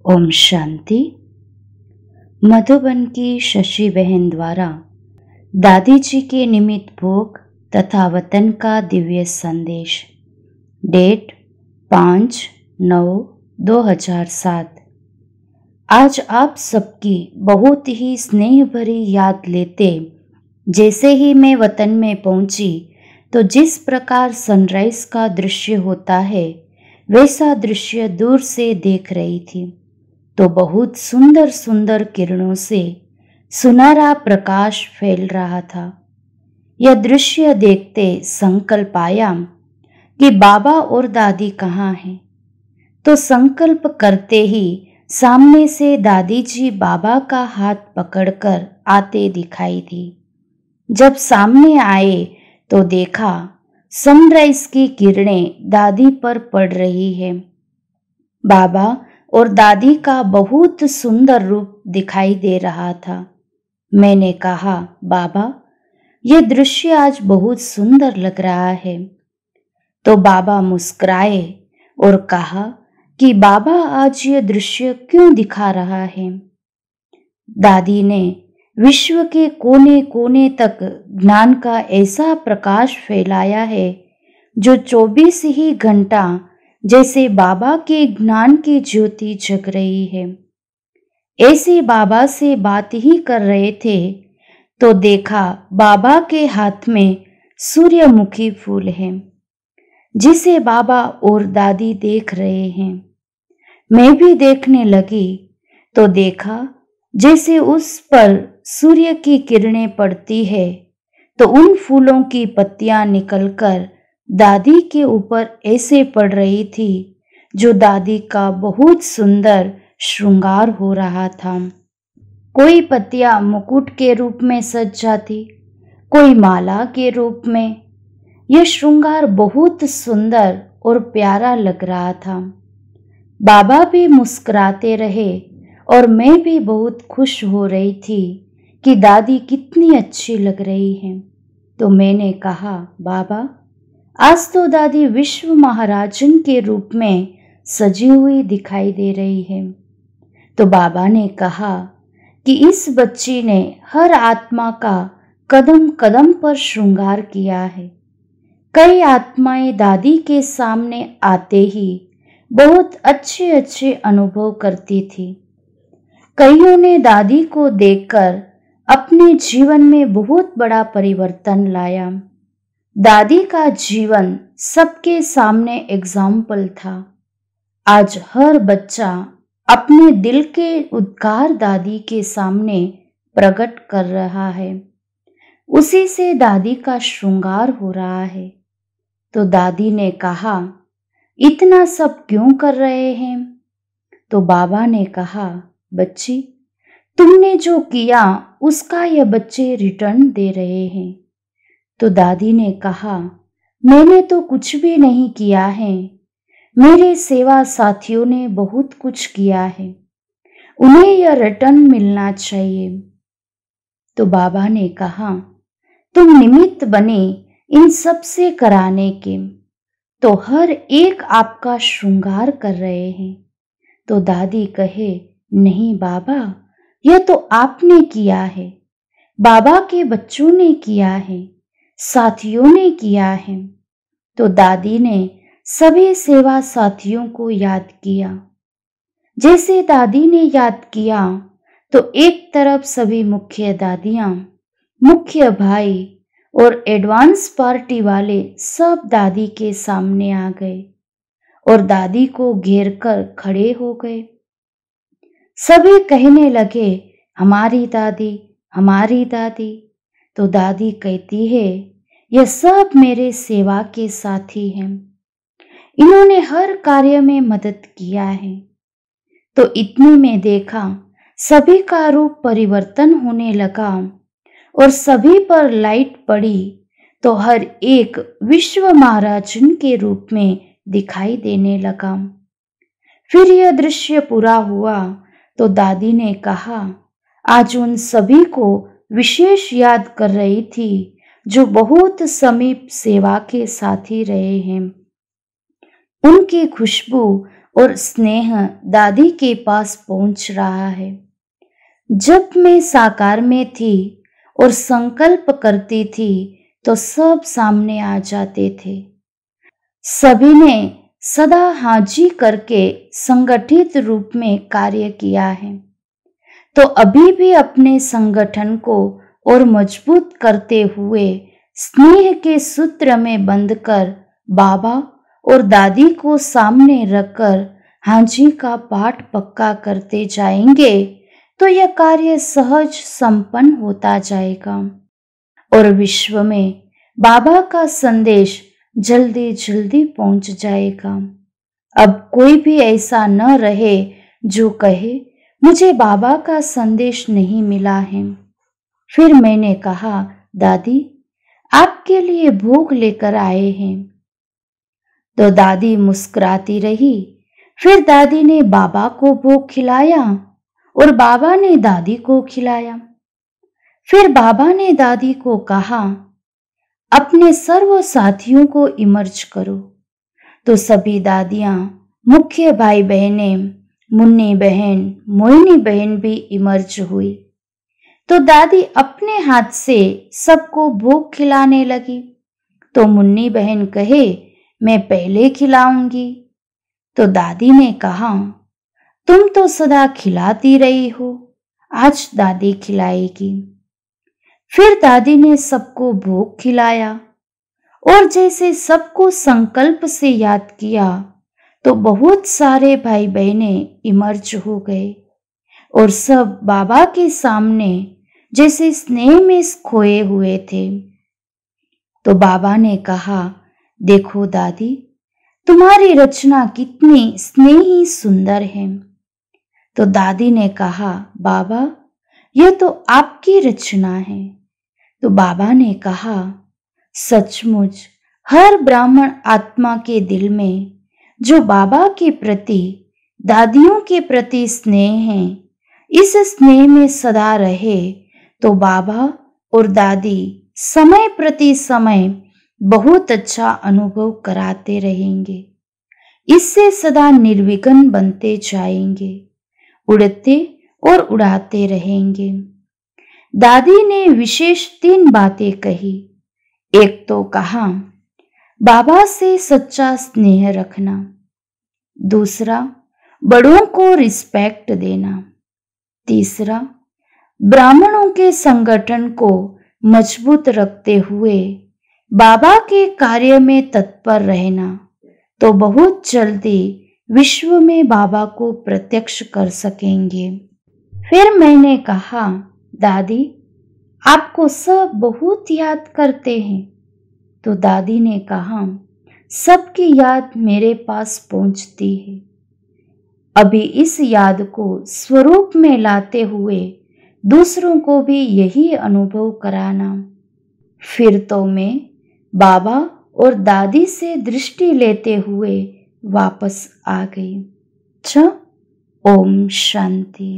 ओम शांति। मधुबन की शशि बहन द्वारा दादी जी के निमित्त भोग तथा वतन का दिव्य संदेश। डेट 5/9/2007। आज आप सबकी बहुत ही स्नेह भरी याद लेते जैसे ही मैं वतन में पहुंची तो जिस प्रकार सनराइज का दृश्य होता है वैसा दृश्य दूर से देख रही थी। तो बहुत सुंदर सुंदर किरणों से सुनहरा प्रकाश फैल रहा था। यह दृश्य देखते संकल्प आया कि बाबा और दादी कहाँ हैं। तो संकल्प करते ही सामने से दादी जी बाबा का हाथ पकड़कर आते दिखाई दी। जब सामने आए तो देखा सनराइज की किरणें दादी पर पड़ रही है। बाबा और दादी का बहुत सुंदर रूप दिखाई दे रहा था। मैंने कहा, बाबा ये दृश्य आज बहुत सुंदर लग रहा है। तो बाबा मुस्कुराए और कहा कि बाबा आज ये दृश्य क्यों दिखा रहा है। दादी ने विश्व के कोने कोने तक ज्ञान का ऐसा प्रकाश फैलाया है जो 24 ही घंटा जैसे बाबा के ज्ञान की ज्योति जग रही है। ऐसे बाबा से बात ही कर रहे थे तो देखा बाबा के हाथ में सूर्यमुखी फूल है जिसे बाबा और दादी देख रहे हैं। मैं भी देखने लगी तो देखा जैसे उस पर सूर्य की किरणें पड़ती है तो उन फूलों की पत्तियां निकलकर दादी के ऊपर ऐसे पड़ रही थी जो दादी का बहुत सुंदर श्रृंगार हो रहा था। कोई पत्तियां मुकुट के रूप में सज जाती, कोई माला के रूप में। यह श्रृंगार बहुत सुंदर और प्यारा लग रहा था। बाबा भी मुस्कुराते रहे और मैं भी बहुत खुश हो रही थी कि दादी कितनी अच्छी लग रही हैं। तो मैंने कहा, बाबा आज तो दादी विश्व महाराजन के रूप में सजी हुई दिखाई दे रही है। तो बाबा ने कहा कि इस बच्ची ने हर आत्मा का कदम कदम पर श्रृंगार किया है। कई आत्माएं दादी के सामने आते ही बहुत अच्छे अच्छे अनुभव करती थी। कईयों ने दादी को देखकर अपने जीवन में बहुत बड़ा परिवर्तन लाया। दादी का जीवन सबके सामने एग्जाम्पल था। आज हर बच्चा अपने दिल के उद्गार दादी के सामने प्रकट कर रहा है। उसी से दादी का श्रृंगार हो रहा है। तो दादी ने कहा, इतना सब क्यों कर रहे हैं? तो बाबा ने कहा, बच्ची तुमने जो किया उसका यह बच्चे रिटर्न दे रहे हैं। तो दादी ने कहा, मैंने तो कुछ भी नहीं किया है। मेरे सेवा साथियों ने बहुत कुछ किया है, उन्हें यह रिटर्न मिलना चाहिए। तो बाबा ने कहा, तुम निमित्त बने इन सब से कराने के, तो हर एक आपका श्रृंगार कर रहे हैं। तो दादी कहे, नहीं बाबा यह तो आपने किया है, बाबा के बच्चों ने किया है, साथियों ने किया है। तो दादी ने सभी सेवा साथियों को याद किया। जैसे दादी ने याद किया तो एक तरफ सभी मुख्य दादियां, मुख्य भाई और एडवांस पार्टी वाले सब दादी के सामने आ गए और दादी को घेर कर खड़े हो गए। सभी कहने लगे, हमारी दादी, हमारी दादी। तो दादी कहती है, यह सब मेरे सेवा के साथी हैं, इन्होंने हर कार्य में मदद किया है। तो इतने में देखा सभी का रूप परिवर्तन होने लगा और सभी पर लाइट पड़ी तो हर एक विश्व महाराजन के रूप में दिखाई देने लगा। फिर यह दृश्य पूरा हुआ तो दादी ने कहा, आज उन सभी को विशेष याद कर रही थी जो बहुत समीप सेवा के साथी रहे हैं। उनकी खुशबू और स्नेह दादी के पास पहुंच रहा है। जब मैं साकार में थी और संकल्प करती थी तो सब सामने आ जाते थे। सभी ने सदा हाजी करके संगठित रूप में कार्य किया है। तो अभी भी अपने संगठन को और मजबूत करते हुए स्नेह के सूत्र में बंधकर बाबा और दादी को सामने रखकर हाजी का पाठ पक्का करते जाएंगे तो यह कार्य सहज संपन्न होता जाएगा और विश्व में बाबा का संदेश जल्दी जल्दी पहुंच जाएगा। अब कोई भी ऐसा न रहे जो कहे मुझे बाबा का संदेश नहीं मिला है। फिर मैंने कहा, दादी आपके लिए भोग लेकर आए हैं। तो दादी मुस्कुराती रही। फिर दादी ने बाबा को भोग खिलाया और बाबा ने दादी को खिलाया। फिर बाबा ने दादी को कहा, अपने सर्व साथियों को इमर्ज करो। तो सभी दादियां, मुख्य भाई बहनें, मुन्नी बहन, मोहिनी बहन भी इमर्ज हुई। तो दादी अपने हाथ से सबको भोग खिलाने लगी। तो मुन्नी बहन कहे, मैं पहले खिलाऊंगी। तो दादी ने कहा, तुम तो सदा खिलाती रही हो, आज दादी खिलाएगी। फिर दादी ने सबको भोग खिलाया और जैसे सबको संकल्प से याद किया तो बहुत सारे भाई बहनें इमर्ज हो गए और सब बाबा के सामने जैसे स्नेह में खोए हुए थे। तो बाबा ने कहा, देखो दादी, तुम्हारी रचना कितनी स्नेही सुंदर है। तो दादी ने कहा, बाबा यह तो आपकी रचना है। तो बाबा ने कहा, सचमुच हर ब्राह्मण आत्मा के दिल में जो बाबा के प्रति, दादियों के प्रति स्नेह है, इस स्नेह में सदा रहे तो बाबा और दादी समय प्रति समय बहुत अच्छा अनुभव कराते रहेंगे। इससे सदा निर्विघ्न बनते जाएंगे, उड़ते और उड़ाते रहेंगे। दादी ने विशेष 3 बातें कही। एक तो कहा, बाबा से सच्चा स्नेह रखना। दूसरा, बड़ों को रिस्पेक्ट देना। तीसरा, ब्राह्मणों के संगठन को मजबूत रखते हुए बाबा के कार्य में तत्पर रहना। तो बहुत जल्दी विश्व में बाबा को प्रत्यक्ष कर सकेंगे। फिर मैंने कहा, दादी आपको सब बहुत याद करते हैं। तो दादी ने कहा, सबकी याद मेरे पास पहुंचती है। अभी इस याद को स्वरूप में लाते हुए दूसरों को भी यही अनुभव कराना। फिर तो मैं बाबा और दादी से दृष्टि लेते हुए वापस आ गई। ओम शांति।